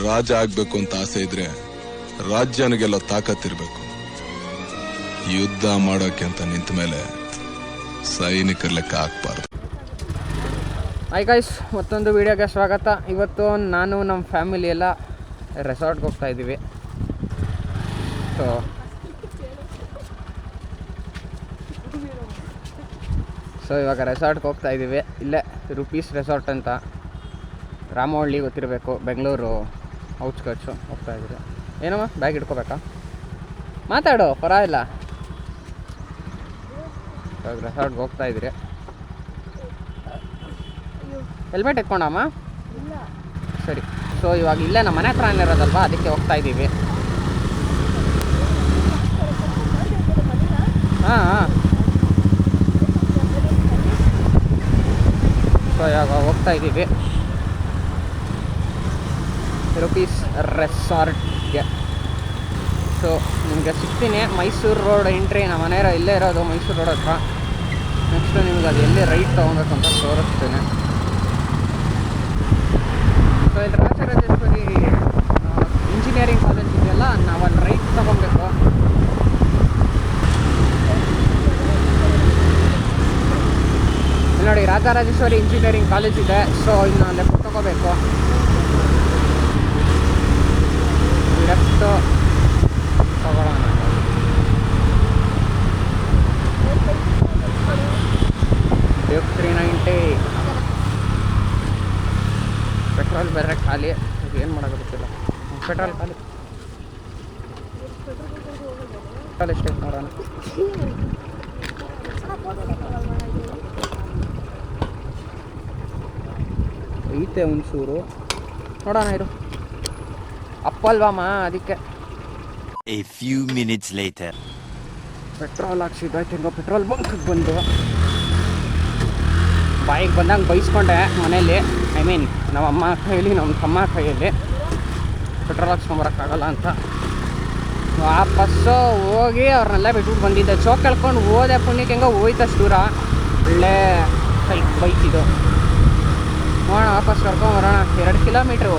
ರಾಜ ಆಗ್ಬೇಕು ಅಂತ ಆಸೆ ಇದ್ರೆ ರಾಜ್ಯನಿಗೆಲ್ಲ ತಾಕತ್ತಿರ್ಬೇಕು. ಯುದ್ಧ ಮಾಡೋಕೆ ಅಂತ ನಿಂತ ಮೇಲೆ ಸೈನಿಕರ ಲೆಕ್ಕ ಹಾಕ್ಬಾರ್ದು. ಹಾಯ್ ಗೈಸ್, ಮತ್ತೊಂದು ವಿಡಿಯೋಗೆ ಸ್ವಾಗತ. ಇವತ್ತು ನಾನು ನಮ್ಮ ಫ್ಯಾಮಿಲಿ ಎಲ್ಲ ರೆಸಾರ್ಟ್ಗೆ ಹೋಗ್ತಾ ಇದ್ದೀವಿ. ಸೊ ಇವಾಗ ರೆಸಾರ್ಟ್ಗೆ ಹೋಗ್ತಾ ಇದ್ದೀವಿ. ಇಲ್ಲೇ ರುಪೀಸ್ ರೆಸಾರ್ಟ್ ಅಂತ, ರಾಮವಳ್ಳಿ ಗೊತ್ತಿರಬೇಕು, ಬೆಂಗಳೂರು ಔಟ್ಸ್ಕಟ್ಸು. ಹೋಗ್ತಾ ಇದ್ದೀವಿ. ಏನಮ್ಮ ಬ್ಯಾಗ್ ಇಟ್ಕೋಬೇಕಾ? ಮಾತಾಡು, ಪರವಾಗಿಲ್ಲ. ಇವಾಗ ರೆಸಾರ್ಟ್ಗೆ ಹೋಗ್ತಾ ಇದ್ದೀರಿ. ಹೆಲ್ಮೆಟ್ ಎತ್ಕೊಂಡಮ್ಮ? ಸರಿ. ಸೊ ಇವಾಗ ಇಲ್ಲೇ ನಮ್ಮ ಮನೆ ಹತ್ರ ಇರೋದಲ್ವಾ, ಅದಕ್ಕೆ ಹೋಗ್ತಾ ಇದ್ದೀವಿ. ಹಾಂ. ಸೊ ಇವಾಗ ಹೋಗ್ತಾ ಇದ್ದೀವಿ ರುಪೀಸ್ ರೆಸಾರ್ಟ್ಗೆ. ಸೊ ನಿಮಗೆ ಸಿಗ್ತೀನಿ ಮೈಸೂರು ರೋಡ್ ಎಂಟ್ರಿ. ನಮ್ಮ ಮನೆ ಇಲ್ಲೇ ಇರೋದು ಮೈಸೂರು ರೋಡ್ ಹತ್ರ. ನೆಕ್ಸ್ಟು ನಿಮ್ಗೆ ಅದು ಎಲ್ಲಿ ರೈಟ್ ತೊಗೊಬೇಕು ಅಂತ ತೋರಿಸ್ತೇನೆ. ಸೊ ಇಲ್ಲಿ ರಾಜರಾಜೇಶ್ವರಿ ಇಂಜಿನಿಯರಿಂಗ್ ಕಾಲೇಜ್ ಇದೆಯಲ್ಲ, ನಾವು ಅಲ್ಲಿ ರೈಟ್ ತೊಗೊಬೇಕು. ನೋಡಿ, ರಾಜರಾಜೇಶ್ವರಿ ಇಂಜಿನಿಯರಿಂಗ್ ಕಾಲೇಜ್ ಇದೆ. ಸೊ ಇನ್ನು ಲೆಫ್ಟ್ ತಗೋಬೇಕು. ಲೆಫ್ಟ್ ತಗೊಳ್ಳೋಣ. ಡ್ಯೂಕ್ 390. ಪೆಟ್ರೋಲ್ ಬೇರೆ ಖಾಲಿ. ಏನು ಮಾಡೋಕ್ಕಾಗುತ್ತಿಲ್ಲ, ಪೆಟ್ರೋಲ್ ಖಾಲಿ. ಪೆಟ್ರೋಲ್ ಎಷ್ಟೈತೆ ನೋಡೋಣ. ಐತೆ ಒಂಚೂರು ನೋಡೋಣ ಇರು. ಅಪ್ಪಲ್ವಾಮ, ಅದಕ್ಕೆ. A few minutes later. Petrol ಹಾಕ್ಸಿದ್ದಾಯ್ತು. ಹಿಂಗೋ ಪೆಟ್ರೋಲ್ ಬಂಕ್ಗೆ ಬಂದು ಬಾಯಿಗೆ ಬಂದಂಗೆ ಬೈಸ್ಕೊಂಡೆ ಮನೇಲಿ. ಐ ಮೀನ್ ನಮ್ಮ ಅಮ್ಮ ಕೈಯಲ್ಲಿ, ನಮ್ಮ ತಮ್ಮ ಕೈಯಲ್ಲಿ ಪೆಟ್ರೋಲ್ ಹಾಕ್ಸ್ಕೊಂಬರೋಕ್ಕಾಗಲ್ಲ ಅಂತ ವಾಪಸ್ಸು ಹೋಗಿ ಅವ್ರನ್ನೆಲ್ಲ ಬಿಟ್ಬಿಟ್ಟು ಬಂದಿದ್ದೆ. ಚೋಕ್ ಕೇಳ್ಕೊಂಡು ಹೋದೆ. ಪುಣ್ಯಕ್ಕೆ ಹೆಂಗೋ ಹೋಯ್ತಷ್ಟು ದೂರ. ಒಳ್ಳೆ ಬೈಕ್ ಇದು. ನೋಡೋಣ, ವಾಪಸ್ ಕರ್ಕೊಂಬರೋಣ. 2 ಕಿಲೋಮೀಟ್ರು.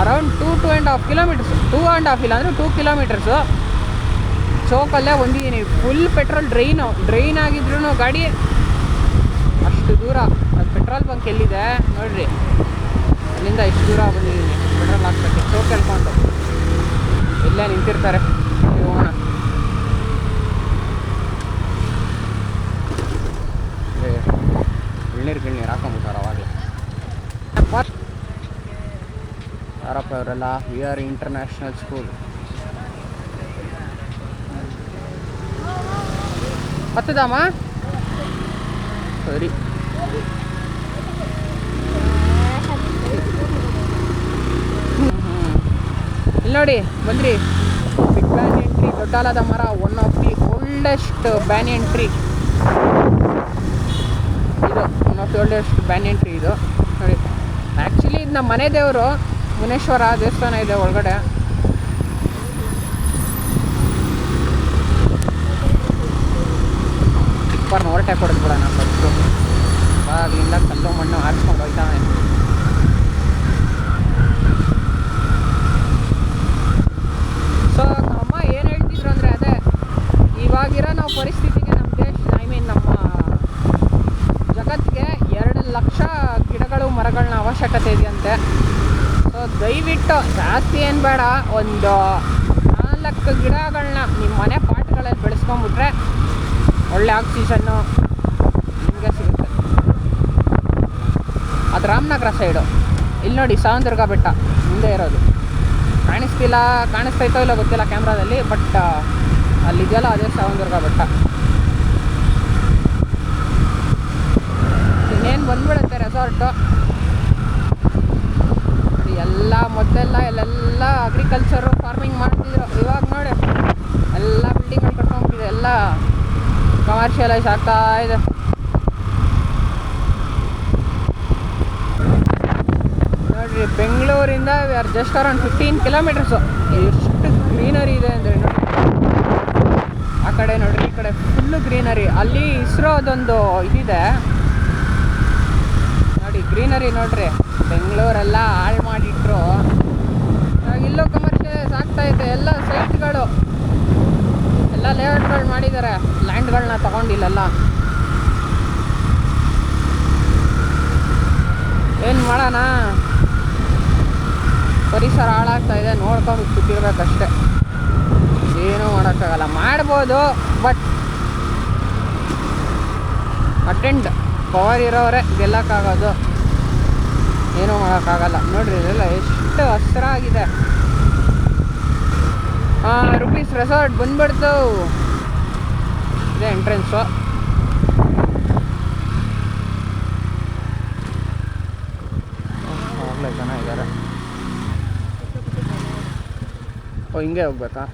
Around 2.5 kilometres. 2.5 ಇಲ್ಲ ಅಂದರೆ 2 ಕಿಲೋಮೀಟರ್ಸು. ಚೋಕಲ್ಲೇ ಬಂದಿದ್ದೀನಿ. ಫುಲ್ ಪೆಟ್ರೋಲ್ ಡ್ರೈನ್ ಆಗಿದ್ರು ಗಾಡಿ ಅಷ್ಟು ದೂರ. ಅದು ಪೆಟ್ರೋಲ್ ಬಂಕ್ ಎಲ್ಲಿದೆ ನೋಡಿರಿ, ಅಲ್ಲಿಂದ ಇಷ್ಟು ದೂರ ಬಂದಿದ್ದೀನಿ ಪೆಟ್ರೋಲ್ ಹಾಕ್ಸೋಕ್ಕೆ. ಚೋಕ್ ಹೇಳ್ಕೊಂಡು ಇಲ್ಲೇ ನಿಂತಿರ್ತಾರೆ. ಹೋಗೋಣ. ಗಿಳ್ನೀರು ಹಾಕೊಂಬಿಟ್ಟಾರ ಅವಾಗಲೇ. ಯಾರಪ್ಪ ಅವರೆಲ್ಲ? We are international school. ಹತ್ತದಮ್ಮ? ಸರಿ. ಇಲ್ಲಿ ನೋಡಿ, ಬಂದ್ರಿ. ಬಿಗ್ ಬ್ಯಾನಿಯನ್ ಟ್ರೀ, ದೊಡ್ಡಾಲದ ಮರ. One of the oldest banyan tree ಇದು. One of the oldest banyan tree ಇದು ನೋಡಿ. ಆ್ಯಕ್ಚುಲಿ ಇದು ನಮ್ಮ ಮನೆ ದೇವರು, ಮುನೇಶ್ವರ ದೇವಸ್ಥಾನ ಇದೆ ಒಳಗಡೆ. ಟಿಪ್ಪರ್ನ ಓವರ್ಟೇಕ್ ಹೊಡೆದು ಬಿಡೋಣ ಫಸ್ಟು. ಅಲ್ಲಿಂದ ಕಲ್ಲು ಮಣ್ಣು ಹಾರಿಸ್ಕೊಂಡು ಹೋಯ್ತಾನೆ. ಸೊ ನಮ್ಮಮ್ಮ ಏನು ಹೇಳ್ತಿದ್ರು ಅಂದರೆ ಅದೇ, ಇವಾಗಿರೋ ನಾವು ಪರಿಸ್ಥಿತಿಗೆ ನಮ್ಮ ದೇಶ, ಐ ಮೀನ್ ನಮ್ಮ ಜಗತ್ತಿಗೆ 2 ಲಕ್ಷ ಗಿಡಗಳು ಮರಗಳನ್ನ ಅವಶ್ಯಕತೆ ಇದೆಯಂತೆ. ಸೊ ದಯವಿಟ್ಟು ಜಾಸ್ತಿ ಏನು ಬೇಡ, ಒಂದು 4 ಗಿಡಗಳನ್ನ ನಿಮ್ಮ ಮನೆ ಪಾಟ್ಗಳಲ್ಲಿ ಬೆಳೆಸ್ಕೊಂಡ್ಬಿಟ್ರೆ ಒಳ್ಳೆ ಆಕ್ಸಿಜನ್ನು ನಿಮಗೆ ಸಿಗುತ್ತೆ. ಅದು ರಾಮನಗರ ಸೈಡು. ಇಲ್ಲಿ ನೋಡಿ, ಸಾವಂದುರ್ಗ ಬೆಟ್ಟ ಮುಂದೆ ಇರೋದು. ಕಾಣಿಸ್ತೈತೋ ಇಲ್ಲ ಗೊತ್ತಿಲ್ಲ ಕ್ಯಾಮ್ರಾದಲ್ಲಿ, ಬಟ್ ಅಲ್ಲಿದೆಯಲ್ಲ ಅದೇ ಸಾವಂದುರ್ಗ ಬೆಟ್ಟ. ಇನ್ನೇನು ಬಂದ್ಬಿಡುತ್ತೆ ರೆಸಾರ್ಟು. ಎಲ್ಲ ಮೊದಲೆಲ್ಲ ಇಲ್ಲೆಲ್ಲ ಅಗ್ರಿಕಲ್ಚರು, ಫಾರ್ಮಿಂಗ್ ಮಾಡ್ತಿದ್ರು. ಇವಾಗ ನೋಡಿ ಎಲ್ಲ ಬಿಲ್ಡಿಂಗ್ಗಳು ಕಟ್ಕೊಂಡ್ಬಿಟ್ಟಿದೆ. ಎಲ್ಲ ಕಮರ್ಷಿಯಲೈಸ್ ಆಗ್ತಾ ಇದೆ. ನೋಡಿರಿ, ಬೆಂಗಳೂರಿಂದ we are just around 15 kilometres. ಎಷ್ಟು ಗ್ರೀನರಿ ಇದೆ ಅಂದರೆ ನೋಡಿ. ಆ ಕಡೆ ನೋಡ್ರಿ, ಈ ಕಡೆ ಫುಲ್ಲು ಗ್ರೀನರಿ. ಅಲ್ಲಿ ಇಸ್ರೋದೊಂದು ಇದಿದೆ ನೋಡಿ, ಗ್ರೀನರಿ ನೋಡ್ರಿ. ಬೆಂಗಳೂರೆಲ್ಲ ಹಾಳು ಮಾಡಿಟ್ರು, ಫುಲ್ಲು ಕಮರ್ಷಿಯಲ್ ಆಗ್ತಾಯಿದೆ. ಎಲ್ಲ ಸೈಟ್ಗಳು ಎಲ್ಲ ಲೇಔಟ್ಗಳು ಮಾಡಿದ್ದಾರೆ, ಲ್ಯಾಂಡ್ಗಳನ್ನ ತಗೊಂಡಿಲ್ಲಲ್ಲ. ಏನು ಮಾಡೋಣ, ಪರಿಸರ ಹಾಳಾಗ್ತಾ ಇದೆ, ನೋಡ್ಕೊಂಡು ಕೂತಿರ್ಬೇಕಷ್ಟೆ. ಏನೂ ಮಾಡೋಕ್ಕಾಗಲ್ಲ. ಮಾಡ್ಬೋದು, ಬಟ್ ಅಟೆಂಡ್ ಪವರ್ ಇರೋರೆ ಗೆಲ್ಲಕ್ಕಾಗೋದು. ಏನೂ ಮಾಡೋಕ್ಕಾಗಲ್ಲ. ನೋಡ್ರಿ ಇದೆಲ್ಲ ಎಷ್ಟು ಹಸಿರಾಗಿದೆ. ರುಪೀಸ್ ರೆಸಾರ್ಟ್ ಬಂದ್ಬಿಡ್ತು. ಇದೆ ಎಂಟ್ರೆನ್ಸು. ಆಗಲೇ ಜನ ಇದ್ದಾರೆ. ಓ, ಹಿಂಗೆ ಹೋಗ್ಬೇಕಾ?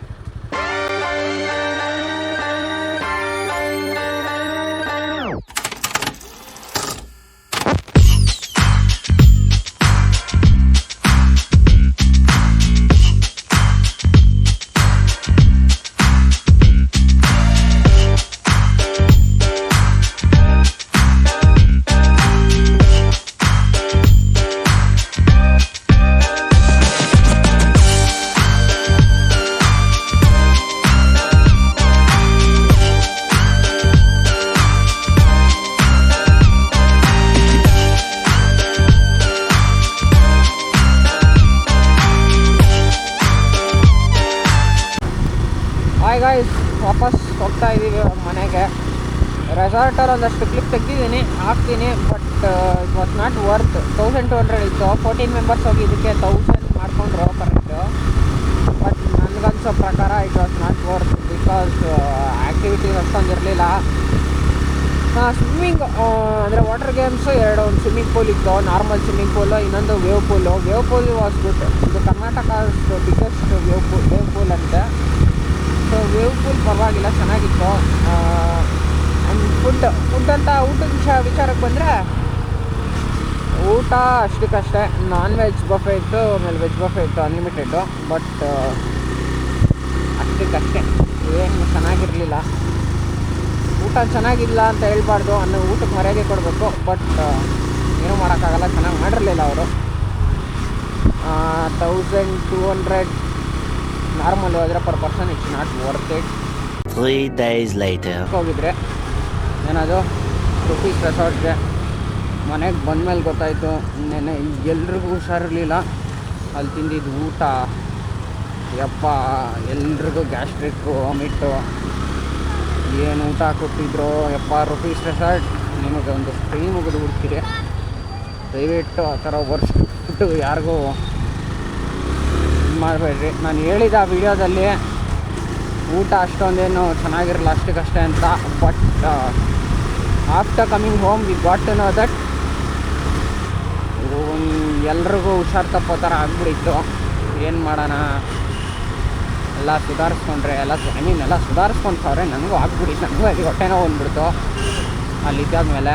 ಗಾಯ್ಸ್, ವಾಪಸ್ ಹೋಗ್ತಾ ಇದ್ದೀವಿ ಮನೆಗೆ. ರೆಸಾರ್ಟಲ್ಲಿ ಒಂದಷ್ಟು ಕ್ಲಿಪ್ ತೆಗ್ದಿದ್ದೀನಿ, ಹಾಕ್ತೀನಿ. But it was not worth. 1200 ಇತ್ತು. 14 ಮೆಂಬರ್ಸ್ ಹೋಗಿದ್ದಕ್ಕೆ 1000 ಮಾಡಿಕೊಂಡ್ರು ಕರೆಕ್ಟು. ಬಟ್ ನನಗನ್ಸೋ ಪ್ರಕಾರ it was not worth, because activities ಅಷ್ಟೊಂದು ಇರಲಿಲ್ಲ. ಸ್ವಿಮ್ಮಿಂಗ್ ಅಂದರೆ ವಾಟರ್ ಗೇಮ್ಸು ಒಂದು ಸ್ವಿಮ್ಮಿಂಗ್ ಪೂಲ್ ಇತ್ತು, ನಾರ್ಮಲ್ ಸ್ವಿಮ್ಮಿಂಗ್ ಪೂಲು, ಇನ್ನೊಂದು wave pool. Wave pool was good. ಇದು ಕರ್ನಾಟಕದ ಬಿಗ್ಗೆಸ್ಟ್ ವೇವ್ ಪೂಲ್ ಅಂತೆ. ಸೊ ವೇವ್ ಪೂಲ್ ಪರವಾಗಿಲ್ಲ, ಚೆನ್ನಾಗಿತ್ತು. ಆ್ಯಂಡ್ ಫುಡ್ ಅಂತ ಊಟದ ವಿಚಾರಕ್ಕೆ ಬಂದರೆ, ಊಟ ಅಷ್ಟಕ್ಕಷ್ಟೇ. ನಾನ್ ವೆಜ್ ಬಫೆ ಇತ್ತು, ಆಮೇಲೆ ವೆಜ್ ಬಫೆ ಇತ್ತು, ಅನ್ಲಿಮಿಟೆಡ್ಡು. ಬಟ್ ಅಷ್ಟಕ್ಕಷ್ಟೇ, ಏನು ಚೆನ್ನಾಗಿರಲಿಲ್ಲ. ಊಟ ಚೆನ್ನಾಗಿಲ್ಲ ಅಂತ ಹೇಳ್ಬಾರ್ದು, ಅನ್ನೋ ಊಟಕ್ಕೆ ಮರ್ಯಾದೆ ಕೊಡಬೇಕು. ಬಟ್ ಏನೂ ಮಾಡೋಕ್ಕಾಗಲ್ಲ, ಚೆನ್ನಾಗಿ ಮಾಡಿರಲಿಲ್ಲ ಅವರು. 1200 ನಾರ್ಮಲ್ ಹೋದರೆ per person it's not worth it. 3 days later. ಹೋಗಿದ್ರೆ ಏನದು ರುಪೀಸ್ ರೆಸಾರ್ಟ್ಗೆ ಮನೆಗೆ ಬಂದಮೇಲೆ ಗೊತ್ತಾಯಿತು. ನೆನ್ನೆ ಎಲ್ರಿಗೂ ಹುಷಾರಿರಲಿಲ್ಲ. ಅಲ್ಲಿ ತಿಂದಿದ್ದು ಊಟ, ಯಪ್ಪ, ಎಲ್ರಿಗೂ ಗ್ಯಾಸ್ಟ್ರಿಕ್ಕು, ವಾಮಿಟ್ಟು, ಏನು ಊಟ ಕೊಟ್ಟಿದ್ರು ಯಪ್ಪ. ರುಪೀಸ್ ರೆಸಾರ್ಟ್ ನಿಮಗೆ ಒಂದು ಫ್ರೀ ಮುಗಿದು ಬಿಡ್ತೀರಿ. ದಯವಿಟ್ಟು ಆ ಥರ ಫುಡ್ಡು ಯಾರಿಗೂ ಮಾಡಬೇಡ್ರಿ. ನಾನು ಹೇಳಿದ ಆ ವಿಡಿಯೋದಲ್ಲಿ ಊಟ ಅಷ್ಟೊಂದೇನು ಚೆನ್ನಾಗಿರಲ್ಲ, ಅಷ್ಟಕ್ಕಷ್ಟೇ ಅಂತ. But after coming home we got to know that ಎಲ್ರಿಗೂ ಹುಷಾರು ತಪ್ಪೋ ಥರ ಆಗ್ಬಿಟ್ಟಿತ್ತು. ಏನು ಮಾಡೋಣ, ಎಲ್ಲ ಸುಧಾರಿಸ್ಕೊಂಡ್ರೆ ಎಲ್ಲ ಸುಧಾರಿಸ್ಕೊಂಡ್ಸವ್ರೆ. ನನಗೂ ಆಗ್ಬಿಟ್ಟಿತ್ತು, ನನಗೂ ಅಲ್ಲಿ ಹೊಟ್ಟೆ ನೋವು ಬಂದ್ಬಿಡ್ತು ಅಲ್ಲಿದ್ದಾದ್ಮೇಲೆ.